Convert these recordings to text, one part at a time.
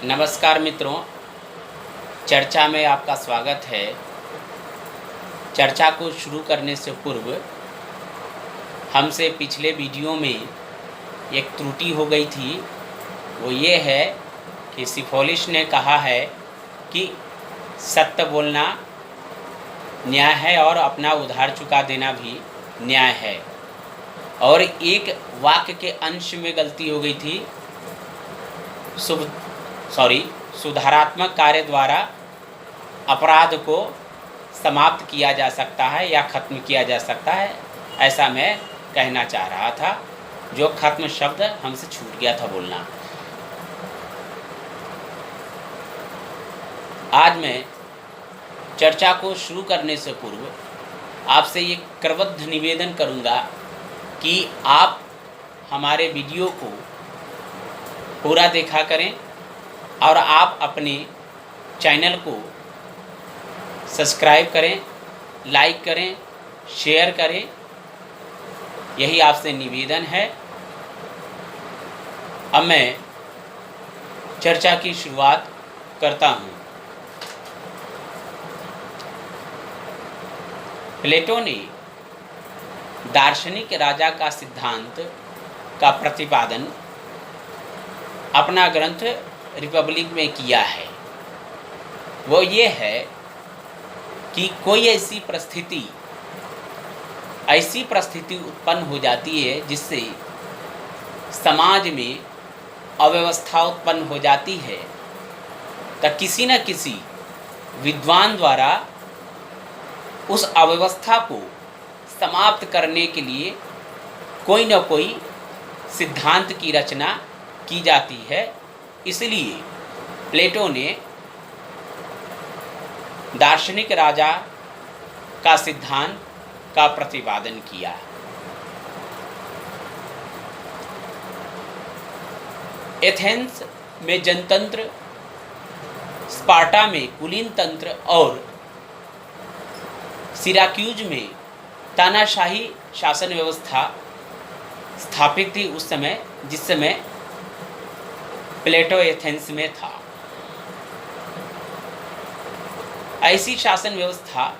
नमस्कार मित्रों, चर्चा में आपका स्वागत है। चर्चा को शुरू करने से पूर्व हमसे पिछले वीडियो में एक त्रुटि हो गई थी। वो ये है कि सिफोलिस ने कहा है कि सत्य बोलना न्याय है और अपना उधार चुका देना भी न्याय है, और एक वाक्य के अंश में गलती हो गई थी। सुधारात्मक कार्य द्वारा अपराध को समाप्त किया जा सकता है या खत्म किया जा सकता है, ऐसा मैं कहना चाह रहा था। जो खत्म शब्द हमसे छूट गया था बोलना। आज मैं चर्चा को शुरू करने से पूर्व आपसे ये करबद्ध निवेदन करूंगा कि आप हमारे वीडियो को पूरा देखा करें और आप अपने चैनल को सब्सक्राइब करें, लाइक करें, शेयर करें। यही आपसे निवेदन है। अब मैं चर्चा की शुरुआत करता हूँ। प्लेटो ने दार्शनिक राजा का सिद्धांत का प्रतिपादन अपना ग्रंथ रिपब्लिक में किया है। वो ये है कि कोई ऐसी परिस्थिति उत्पन्न हो जाती है जिससे समाज में अव्यवस्था उत्पन्न हो जाती है, तो किसी न किसी विद्वान द्वारा उस अव्यवस्था को समाप्त करने के लिए कोई न कोई सिद्धांत की रचना की जाती है। इसलिए प्लेटो ने दार्शनिक राजा का सिद्धांत का प्रतिपादन किया। एथेंस में जनतंत्र, स्पार्टा में कुलीन तंत्र और सिराक्यूज में तानाशाही शासन व्यवस्था स्थापित थी उस समय, जिस समय प्लेटो एथेंस में था। ऐसी शासन व्यवस्था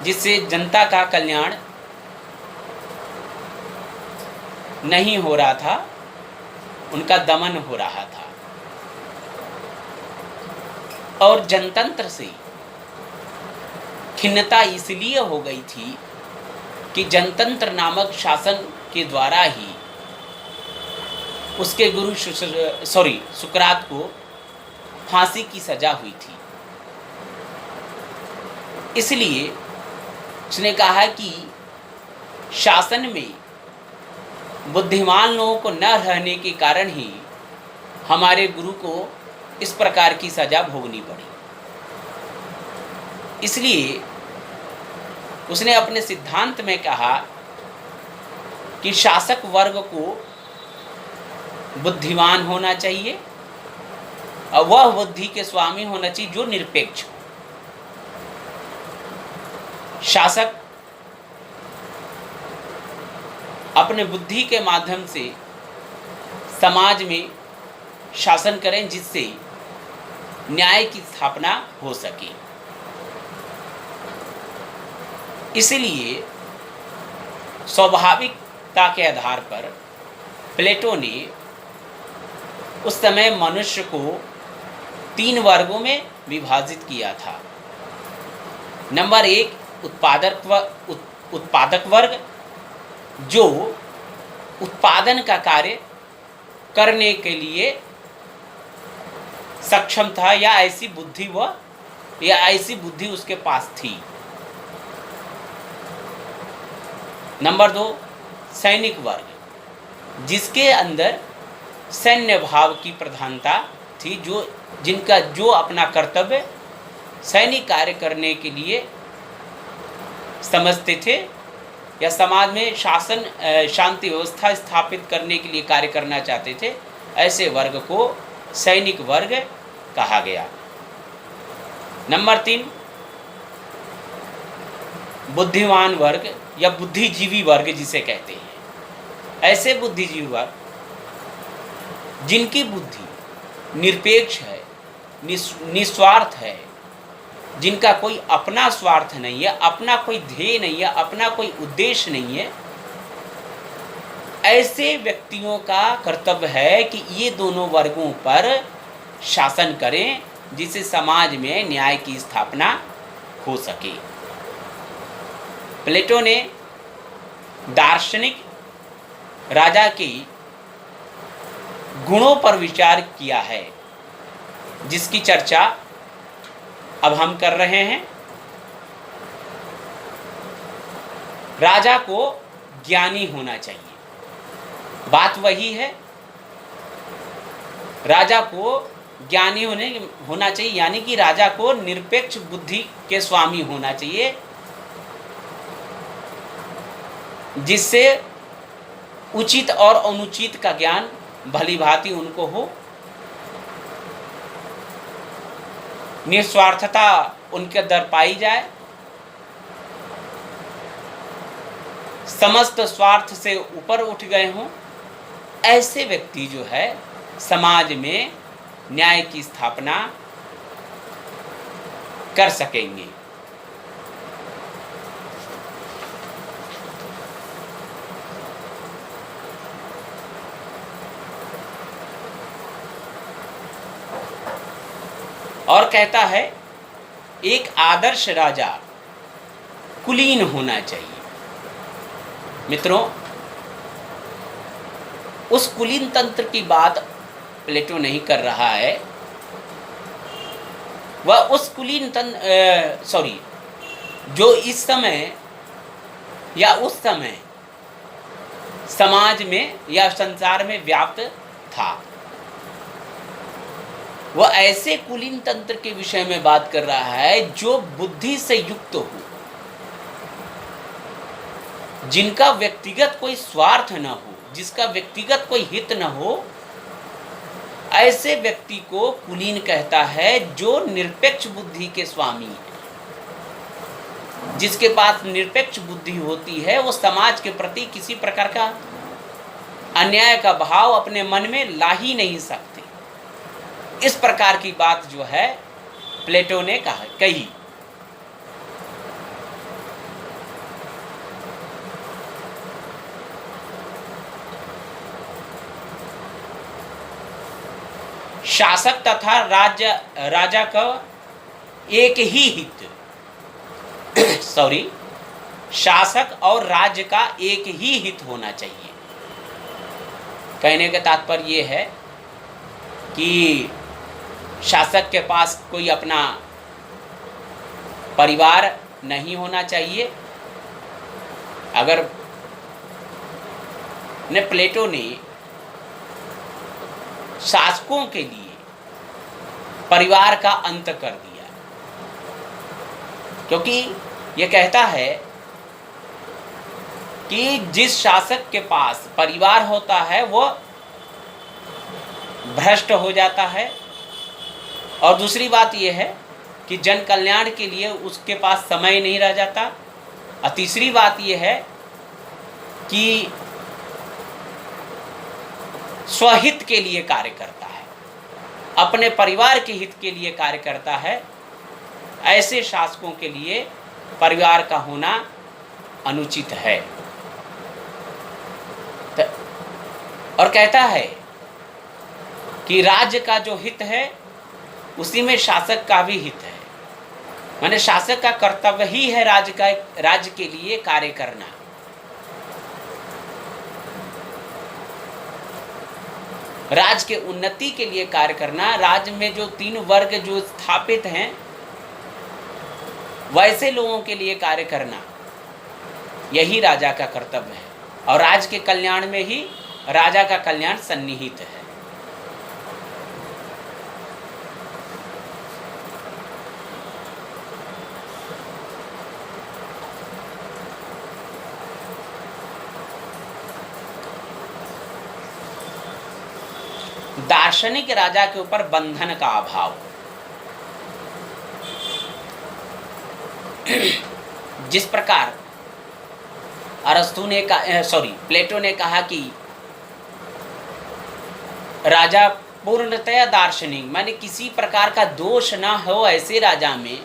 जिससे जनता का कल्याण नहीं हो रहा था, उनका दमन हो रहा था। और जनतंत्र से खिन्नता इसलिए हो गई थी कि जनतंत्र नामक शासन के द्वारा ही उसके गुरु सुकरात को फांसी की सजा हुई थी। इसलिए उसने कहा कि शासन में बुद्धिमान लोगों को न रहने के कारण ही हमारे गुरु को इस प्रकार की सजा भोगनी पड़ी। इसलिए उसने अपने सिद्धांत में कहा कि शासक वर्ग को बुद्धिमान होना चाहिए और वह बुद्धि के स्वामी होना चाहिए जो निरपेक्ष हो। शासक अपने बुद्धि के माध्यम से समाज में शासन करें जिससे न्याय की स्थापना हो सके। इसलिए स्वाभाविकता के आधार पर प्लेटो ने उस समय मनुष्य को 3 वर्गों में विभाजित किया था। नंबर 1 उत्पादक वर्ग, जो उत्पादन का कार्य करने के लिए सक्षम था या ऐसी बुद्धि उसके पास थी। नंबर 2 सैनिक वर्ग, जिसके अंदर सैन्य भाव की प्रधानता थी, जो अपना कर्तव्य सैनिक कार्य करने के लिए समझते थे या समाज में शांति व्यवस्था स्थापित करने के लिए कार्य करना चाहते थे। ऐसे वर्ग को सैनिक वर्ग कहा गया। नंबर 3 बुद्धिमान वर्ग या बुद्धिजीवी वर्ग जिसे कहते हैं। ऐसे बुद्धिजीवी वर्ग जिनकी बुद्धि निरपेक्ष है, निस्वार्थ है, जिनका कोई अपना स्वार्थ नहीं है, अपना कोई ध्येय नहीं है, अपना कोई उद्देश्य नहीं है, ऐसे व्यक्तियों का कर्तव्य है कि ये दोनों वर्गों पर शासन करें, जिससे समाज में न्याय की स्थापना हो सके। प्लेटो ने दार्शनिक राजा के गुणों पर विचार किया है, जिसकी चर्चा अब हम कर रहे हैं। राजा को ज्ञानी होना चाहिए, बात वही है। राजा को ज्ञानी होना चाहिए, यानी कि राजा को निरपेक्ष बुद्धि के स्वामी होना चाहिए, जिससे उचित और अनुचित का ज्ञान भली भांति उनको हो, निस्वार्थता उनके अंदर पाई जाए, समस्त स्वार्थ से ऊपर उठ गए हों। ऐसे व्यक्ति जो है समाज में न्याय की स्थापना कर सकेंगे। और कहता है एक आदर्श राजा कुलीन होना चाहिए। मित्रों, उस कुलीन तंत्र की बात प्लेटो नहीं कर रहा है। वह उस कुलीन जो इस समय या उस समय समाज में या संसार में व्याप्त था, वह ऐसे कुलीन तंत्र के विषय में बात कर रहा है जो बुद्धि से युक्त हो, जिनका व्यक्तिगत कोई स्वार्थ न हो, जिसका व्यक्तिगत कोई हित न हो। ऐसे व्यक्ति को कुलीन कहता है जो निरपेक्ष बुद्धि के स्वामी है। जिसके पास निरपेक्ष बुद्धि होती है, वो समाज के प्रति किसी प्रकार का अन्याय का भाव अपने मन में ला ही नहीं सकते। इस प्रकार की बात जो है प्लेटो ने कही। शासक तथा राजा का एक ही हित शासक और राज्य का एक ही हित होना चाहिए। कहने का तात्पर्य ये है कि शासक के पास कोई अपना परिवार नहीं होना चाहिए। अगर प्लेटो ने शासकों के लिए परिवार का अंत कर दिया, क्योंकि यह कहता है कि जिस शासक के पास परिवार होता है वो भ्रष्ट हो जाता है, और दूसरी बात यह है कि जन कल्याण के लिए उसके पास समय नहीं रह जाता, और तीसरी बात यह है कि स्वहित के लिए कार्य करता है, अपने परिवार के हित के लिए कार्य करता है। ऐसे शासकों के लिए परिवार का होना अनुचित है। और कहता है कि राज्य का जो हित है उसी में शासक का भी हित है। माने शासक का कर्तव्य ही है राज्य के लिए कार्य करना। राज्य के उन्नति के लिए कार्य करना। राज्य में जो 3 वर्ग जो स्थापित हैं वैसे लोगों के लिए कार्य करना, यही राजा का कर्तव्य है। और राज्य के कल्याण में ही राजा का कल्याण सन्निहित है। दार्शनिक राजा के ऊपर बंधन का अभाव। जिस प्रकार प्लेटो ने कहा कि राजा पूर्णतया दार्शनिक, माने किसी प्रकार का दोष ना हो ऐसे राजा में,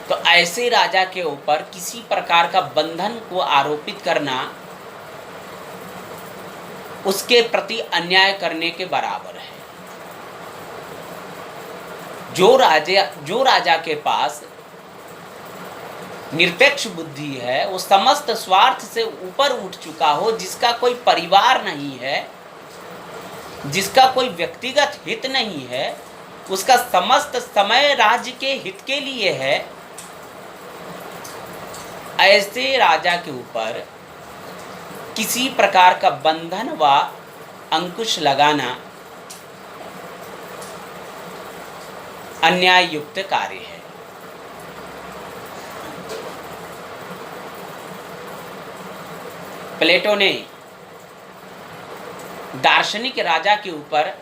तो ऐसे राजा के ऊपर किसी प्रकार का बंधन को आरोपित करना उसके प्रति अन्याय करने के बराबर है। जो राजा के पास निरपेक्ष बुद्धि है, वो समस्त स्वार्थ से ऊपर उठ चुका हो, जिसका कोई परिवार नहीं है, जिसका कोई व्यक्तिगत हित नहीं है, उसका समस्त समय राज्य के हित के लिए है, ऐसे राजा के ऊपर किसी प्रकार का बंधन व अंकुश लगाना अन्याय युक्त कार्य है। प्लेटो ने दार्शनिक राजा के ऊपर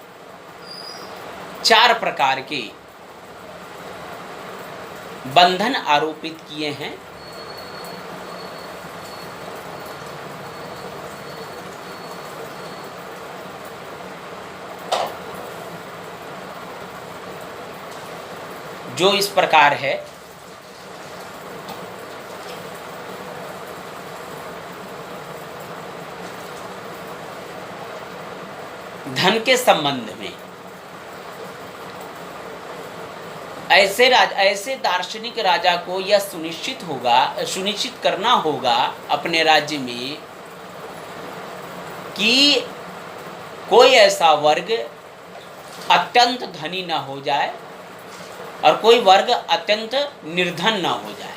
4 प्रकार के बंधन आरोपित किए हैं। जो इस प्रकार है, धन के संबंध में ऐसे दार्शनिक राजा को यह सुनिश्चित करना होगा अपने राज्य में कि कोई ऐसा वर्ग अत्यंत धनी न हो जाए और कोई वर्ग अत्यंत निर्धन न हो जाए।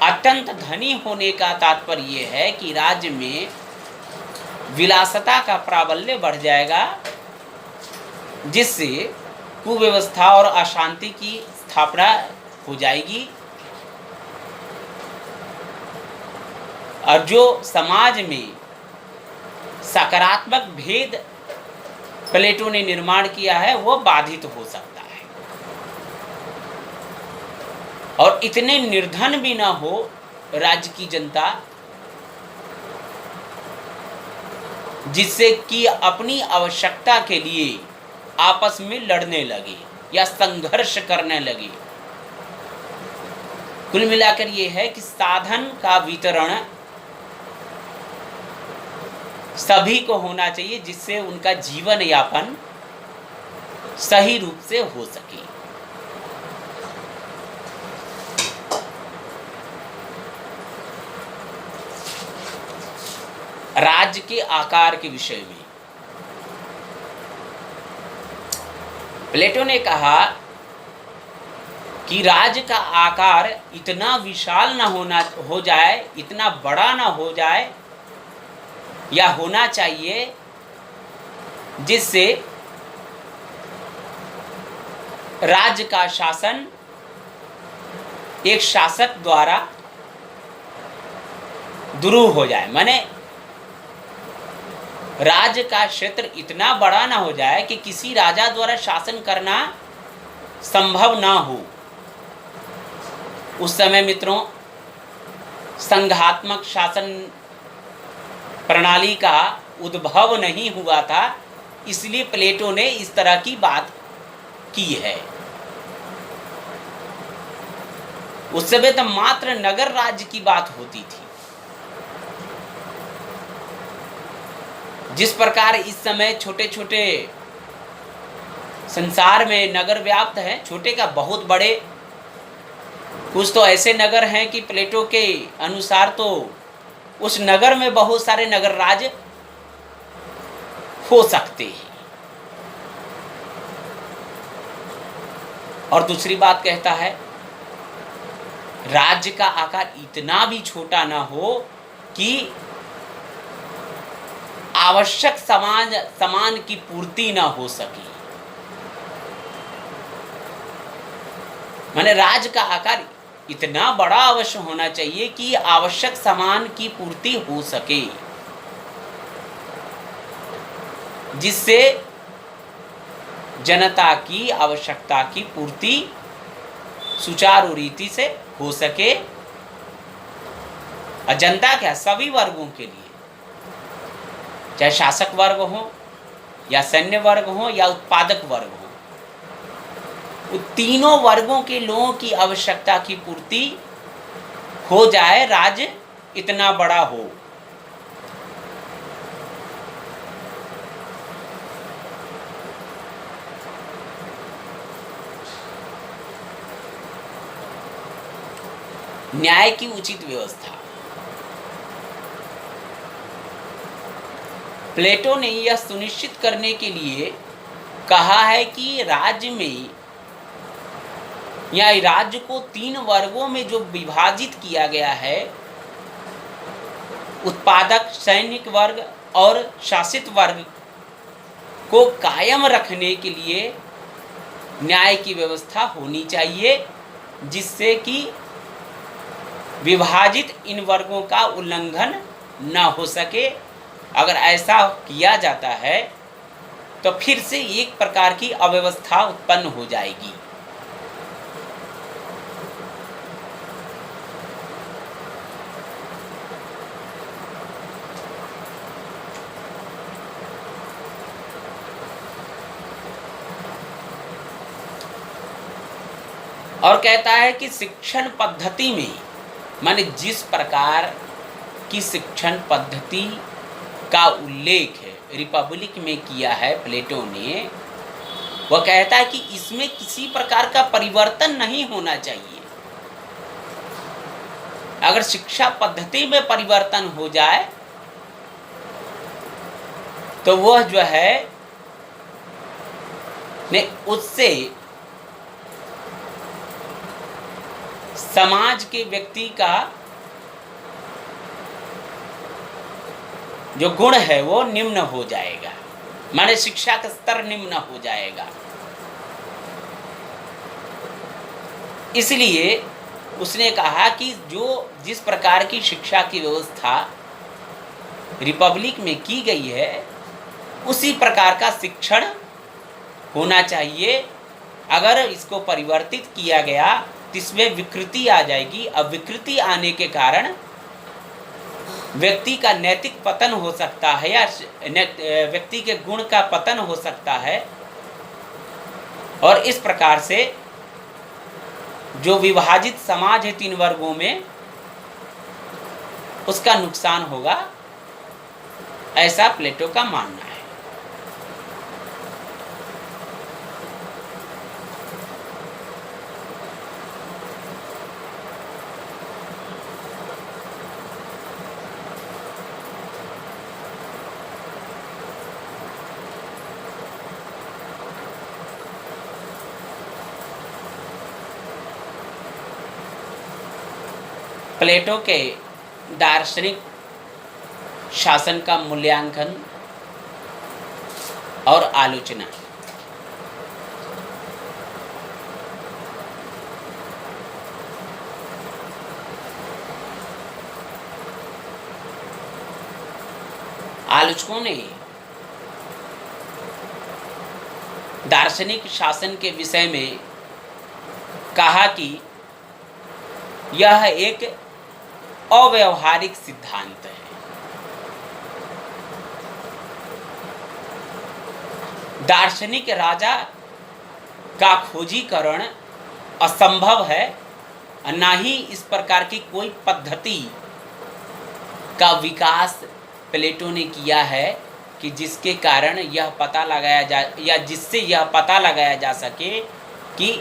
अत्यंत धनी होने का तात्पर्य यह है कि राज्य में विलासता का प्राबल्य बढ़ जाएगा, जिससे कुव्यवस्था और अशांति की स्थापना हो जाएगी, और जो समाज में सकारात्मक भेद प्लेटो ने निर्माण किया है वो बाधित हो सकता है। और इतने निर्धन भी ना हो राज्य की जनता, जिससे कि अपनी आवश्यकता के लिए आपस में लड़ने लगे या संघर्ष करने लगे। कुल मिलाकर ये है कि साधन का वितरण सभी को होना चाहिए, जिससे उनका जीवन यापन सही रूप से हो सके। राज्य के आकार के विषय में प्लेटो ने कहा कि राज्य का आकार इतना विशाल ना हो जाए, इतना बड़ा ना हो जाए, या होना चाहिए जिससे राज्य का शासन एक शासक द्वारा दुरूह हो जाए। माने राज्य का क्षेत्र इतना बड़ा ना हो जाए कि किसी राजा द्वारा शासन करना संभव ना हो। उस समय मित्रों संघात्मक शासन प्रणाली का उद्भव नहीं हुआ था, इसलिए प्लेटो ने इस तरह की बात की है। उस समय तो मात्र नगर राज्य की बात होती थी। जिस प्रकार इस समय छोटे छोटे संसार में नगर व्याप्त हैं, छोटे का बहुत बड़े, कुछ तो ऐसे नगर हैं कि प्लेटो के अनुसार तो उस नगर में बहुत सारे नगर राज्य हो सकते हैं। और दूसरी बात कहता है, राज्य का आकार इतना भी छोटा ना हो कि आवश्यक सामान की पूर्ति ना हो सके। माने राज्य का आकार इतना बड़ा अवश्य होना चाहिए कि आवश्यक सामान की पूर्ति हो सके, जिससे जनता की आवश्यकता की पूर्ति सुचारू रीति से हो सके। और जनता क्या, सभी वर्गों के लिए, चाहे शासक वर्ग हो या सैन्य वर्ग हो या उत्पादक वर्ग हो, तीनों वर्गों के लोगों की आवश्यकता की पूर्ति हो जाए, राज्य इतना बड़ा हो। न्याय की उचित व्यवस्था। प्लेटो ने यह सुनिश्चित करने के लिए कहा है कि राज्य में या राज्य को 3 वर्गों में जो विभाजित किया गया है, उत्पादक, सैनिक वर्ग और शासित वर्ग, को कायम रखने के लिए न्याय की व्यवस्था होनी चाहिए, जिससे कि विभाजित इन वर्गों का उल्लंघन न हो सके। अगर ऐसा किया जाता है तो फिर से एक प्रकार की अव्यवस्था उत्पन्न हो जाएगी। और कहता है कि शिक्षण पद्धति में, माने जिस प्रकार की शिक्षण पद्धति का उल्लेख है रिपब्लिक में किया है प्लेटो ने, वह कहता है कि इसमें किसी प्रकार का परिवर्तन नहीं होना चाहिए। अगर शिक्षा पद्धति में परिवर्तन हो जाए तो वह जो है ने उससे समाज के व्यक्ति का जो गुण है वो निम्न हो जाएगा, माने शिक्षा का स्तर निम्न हो जाएगा। इसलिए उसने कहा कि जो जिस प्रकार की शिक्षा की व्यवस्था रिपब्लिक में की गई है, उसी प्रकार का शिक्षण होना चाहिए। अगर इसको परिवर्तित किया गया तो इसमें विकृति आ जाएगी। अब विकृति आने के कारण व्यक्ति का नैतिक पतन हो सकता है या व्यक्ति के गुण का पतन हो सकता है, और इस प्रकार से जो विभाजित समाज है 3 वर्गों में, उसका नुकसान होगा, ऐसा प्लेटो का मानना है। प्लेटो के दार्शनिक शासन का मूल्यांकन और आलोचना। आलोचकों ने दार्शनिक शासन के विषय में कहा कि यह एक अव्यावहारिक सिद्धांत है। दार्शनिक राजा का खोजीकरण असंभव है, ना ही इस प्रकार की कोई पद्धति का विकास प्लेटो ने किया है कि जिसके कारण यह पता लगाया जा या जिससे यह पता लगाया जा सके कि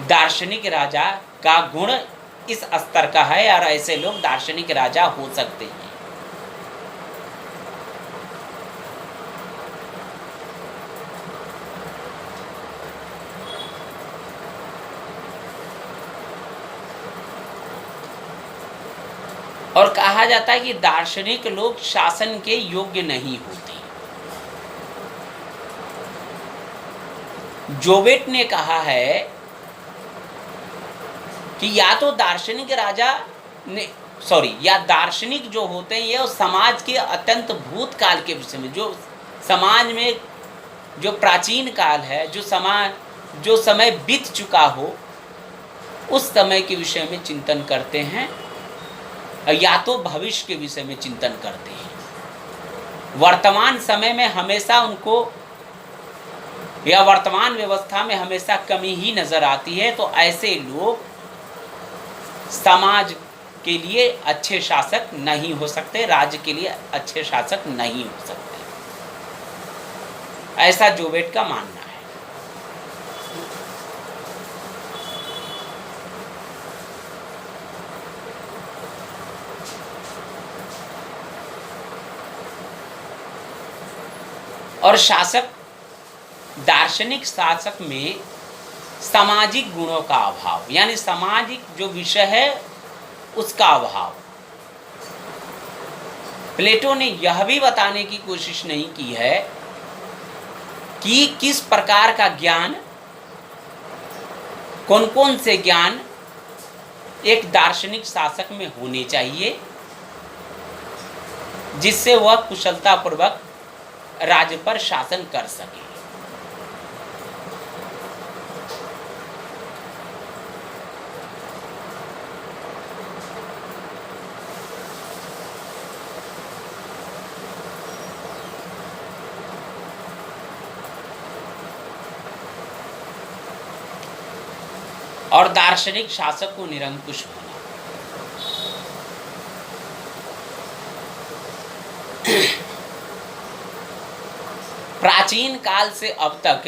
दार्शनिक राजा का गुण इस स्तर का है और ऐसे लोग दार्शनिक राजा हो सकते हैं। और कहा जाता है कि दार्शनिक लोग शासन के योग्य नहीं होते। जोवेट ने कहा है कि या तो दार्शनिक राजा ने या दार्शनिक जो होते हैं ये समाज के अत्यंत भूतकाल के विषय में, जो समाज में जो प्राचीन काल है, जो समय बीत चुका हो, उस समय के विषय में चिंतन करते हैं, या तो भविष्य के विषय में चिंतन करते हैं। वर्तमान समय में हमेशा उनको या वर्तमान व्यवस्था में हमेशा कमी ही नजर आती है, तो ऐसे लोग समाज के लिए अच्छे शासक नहीं हो सकते, राज्य के लिए अच्छे शासक नहीं हो सकते। ऐसा जोवेट का मानना है। और शासक, दार्शनिक शासक में सामाजिक गुणों का अभाव, यानी सामाजिक जो विषय है उसका अभाव। प्लेटो ने यह भी बताने की कोशिश नहीं की है कि किस प्रकार का ज्ञान, कौन कौन से ज्ञान एक दार्शनिक शासक में होने चाहिए जिससे वह कुशलतापूर्वक राज्य पर शासन कर सके। और दार्शनिक शासक को निरंकुश होना। प्राचीन काल से अब तक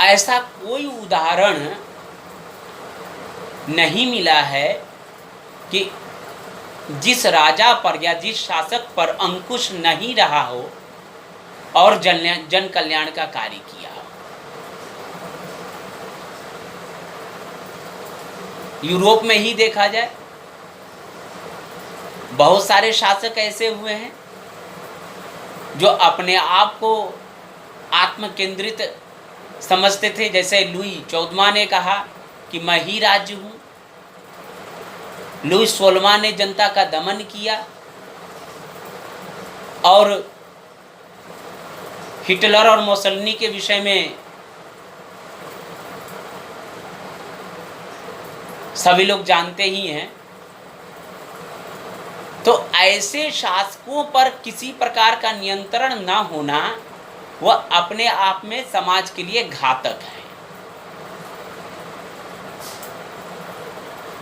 ऐसा कोई उदाहरण नहीं मिला है कि जिस राजा पर या जिस शासक पर अंकुश नहीं रहा हो और जन कल्याण का कार्य किया हो। यूरोप में ही देखा जाए, बहुत सारे शासक ऐसे हुए हैं जो अपने आप को आत्म केंद्रित समझते थे। जैसे लुई 14वां ने कहा कि मैं ही राज्य हूं। लुई 16वां ने जनता का दमन किया और हिटलर और मुसोलिनी के विषय में सभी लोग जानते ही हैं। तो ऐसे शासकों पर किसी प्रकार का नियंत्रण न होना वह अपने आप में समाज के लिए घातक है।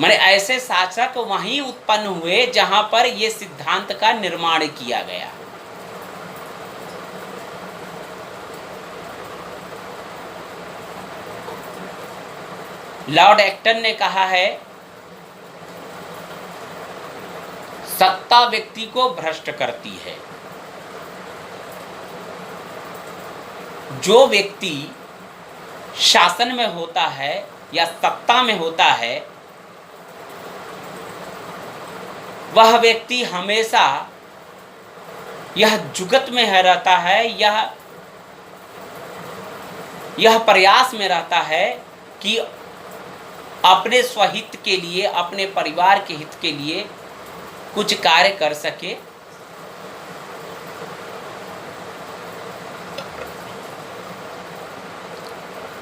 माने ऐसे शासक वहीं उत्पन्न हुए जहां पर यह सिद्धांत का निर्माण किया गया। लॉर्ड एक्टन ने कहा है, सत्ता व्यक्ति को भ्रष्ट करती है। जो व्यक्ति शासन में होता है या सत्ता में होता है, वह व्यक्ति हमेशा यह जुगत में रहता है, यह प्रयास में रहता है कि अपने स्वहित के लिए, अपने परिवार के हित के लिए कुछ कार्य कर सके।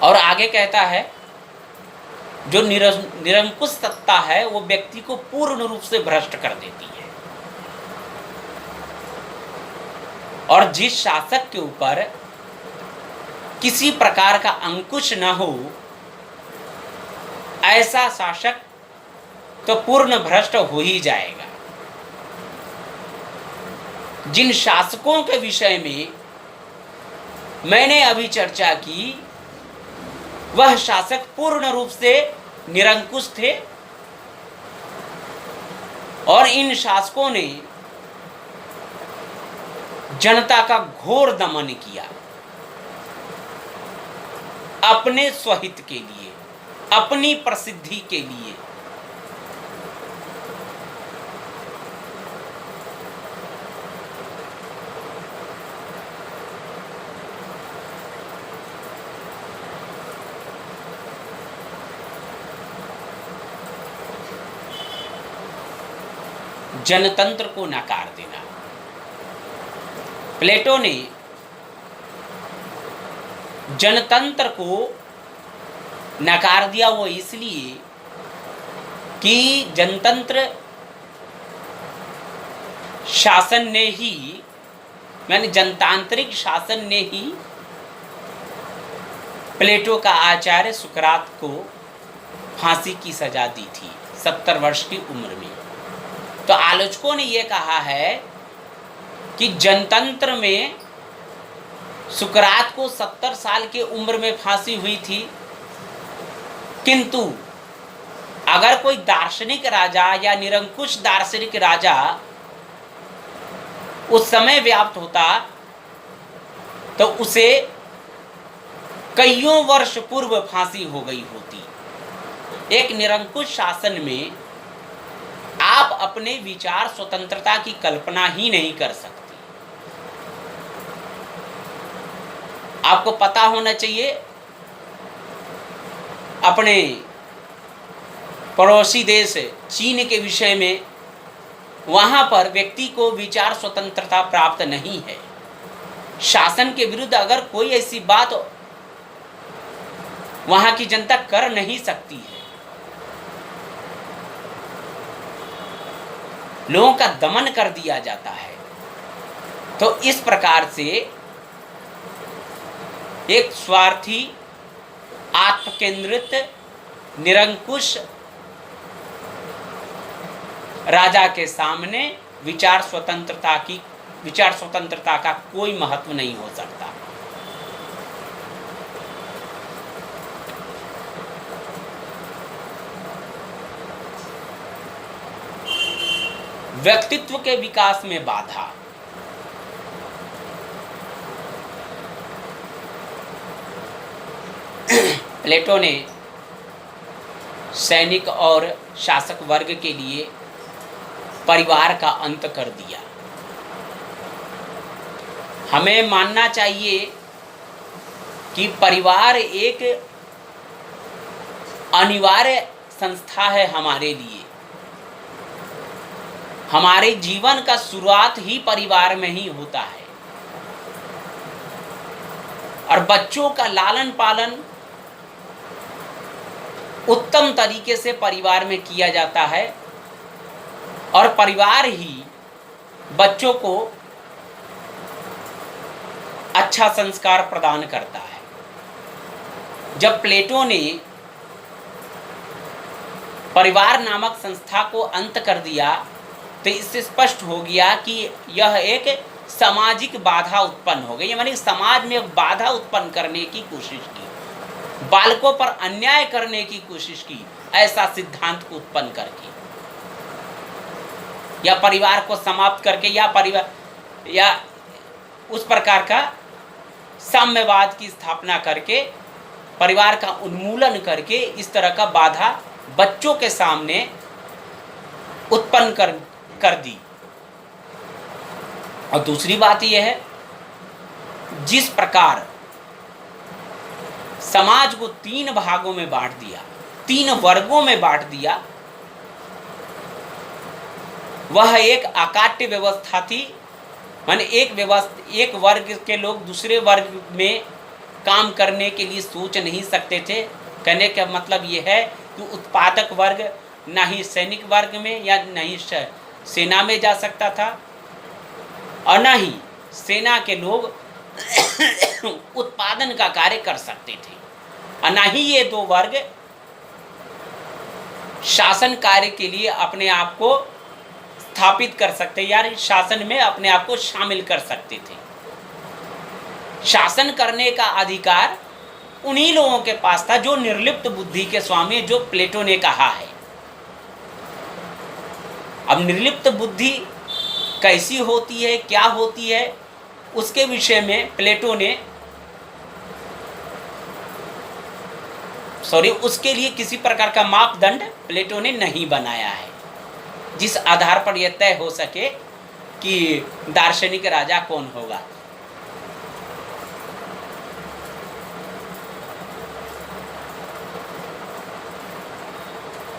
और आगे कहता है, जो निरंकुश सत्ता है वो व्यक्ति को पूर्ण रूप से भ्रष्ट कर देती है। और जिस शासक के ऊपर किसी प्रकार का अंकुश न हो, ऐसा शासक तो पूर्ण भ्रष्ट हो ही जाएगा। जिन शासकों के विषय में मैंने अभी चर्चा की, वह शासक पूर्ण रूप से निरंकुश थे और इन शासकों ने जनता का घोर दमन किया अपने स्वहित के लिए, अपनी प्रसिद्धि के लिए। जनतंत्र को नकार देना। प्लेटो ने जनतंत्र को नकार दिया, वो इसलिए कि जनतंत्र शासन ने ही मैंने जनतांत्रिक शासन ने ही प्लेटो का आचार्य सुकरात को फांसी की सजा दी थी 70 वर्ष की उम्र में। तो आलोचकों ने यह कहा है कि जनतंत्र में सुकरात को 70 साल की उम्र में फांसी हुई थी, किंतु अगर कोई दार्शनिक राजा या निरंकुश दार्शनिक राजा उस समय व्याप्त होता तो उसे कईयों वर्ष पूर्व फांसी हो गई होती। एक निरंकुश शासन में आप अपने विचार स्वतंत्रता की कल्पना ही नहीं कर सकते। आपको पता होना चाहिए अपने पड़ोसी देश चीन के विषय में, वहां पर व्यक्ति को विचार स्वतंत्रता प्राप्त नहीं है। शासन के विरुद्ध अगर कोई ऐसी बात वहां की जनता कर नहीं सकती है। लोगों का दमन कर दिया जाता है। तो इस प्रकार से एक स्वार्थी, आत्मकेंद्रित, निरंकुश राजा के सामने विचार स्वतंत्रता का कोई महत्व नहीं हो सकता। व्यक्तित्व के विकास में बाधा। प्लेटो ने सैनिक और शासक वर्ग के लिए परिवार का अंत कर दिया। हमें मानना चाहिए कि परिवार एक अनिवार्य संस्था है हमारे लिए। हमारे जीवन का शुरुआत ही परिवार में ही होता है और बच्चों का लालन पालन उत्तम तरीके से परिवार में किया जाता है और परिवार ही बच्चों को अच्छा संस्कार प्रदान करता है। जब प्लेटो ने परिवार नामक संस्था को अंत कर दिया तो इससे स्पष्ट हो गया कि यह एक सामाजिक बाधा उत्पन्न हो गई। यानी समाज में एक बाधा उत्पन्न करने की कोशिश की, बालकों पर अन्याय करने की कोशिश की, ऐसा सिद्धांत को उत्पन्न करके या परिवार को समाप्त करके या उस प्रकार का साम्यवाद की स्थापना करके परिवार का उन्मूलन करके इस तरह का बाधा बच्चों के सामने उत्पन्न कर दी। और दूसरी बात यह है, जिस प्रकार समाज को 3 भागों में बांट दिया, 3 वर्गों में बांट दिया, वह एक अकाट्य व्यवस्था थी। माने एक वर्ग के लोग दूसरे वर्ग में काम करने के लिए सोच नहीं सकते थे। कहने का मतलब यह है कि उत्पादक वर्ग ना ही सैनिक वर्ग में या ना ही सेना में जा सकता था और ना ही सेना के लोग उत्पादन का कार्य कर सकते थे और ना ही ये 2 वर्ग शासन कार्य के लिए अपने आप को स्थापित कर सकते, यानी शासन में अपने आप को शामिल कर सकते थे। शासन करने का अधिकार उन्हीं लोगों के पास था जो निर्लिप्त बुद्धि के स्वामी, जो प्लेटो ने कहा है। अब निर्लिप्त बुद्धि कैसी होती है, क्या होती है, उसके विषय में प्लेटो ने उसके लिए किसी प्रकार का मापदंड प्लेटो ने नहीं बनाया है जिस आधार पर यह तय हो सके कि दार्शनिक राजा कौन होगा।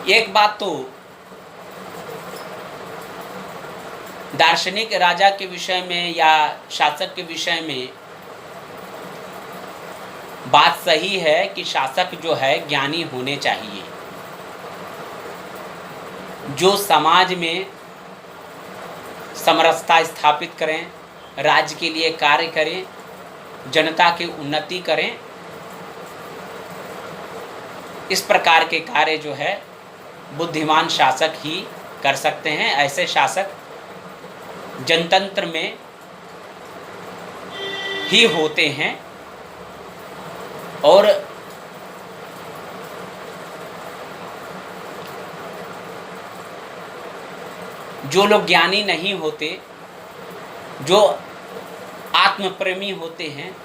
एक बात तो दार्शनिक राजा के विषय में या शासक के विषय में बात सही है कि शासक जो है ज्ञानी होने चाहिए, जो समाज में समरसता स्थापित करें, राज्य के लिए कार्य करें, जनता की उन्नति करें। इस प्रकार के कार्य जो है बुद्धिमान शासक ही कर सकते हैं। ऐसे शासक जनतंत्र में ही होते हैं। और जो लोग ज्ञानी नहीं होते, जो आत्मप्रेमी होते हैं,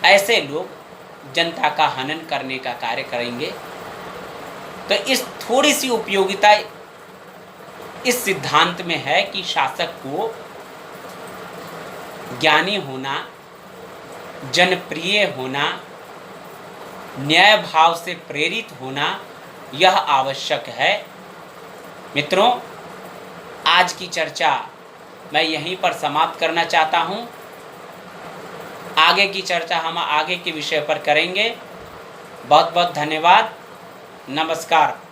ऐसे लोग जनता का हनन करने का कार्य करेंगे। तो इस थोड़ी सी उपयोगिता इस सिद्धांत में है कि शासक को ज्ञानी होना, जनप्रिय होना, न्याय भाव से प्रेरित होना यह आवश्यक है। मित्रों, आज की चर्चा मैं यहीं पर समाप्त करना चाहता हूं। आगे की चर्चा हम आगे के विषय पर करेंगे। बहुत बहुत धन्यवाद। नमस्कार।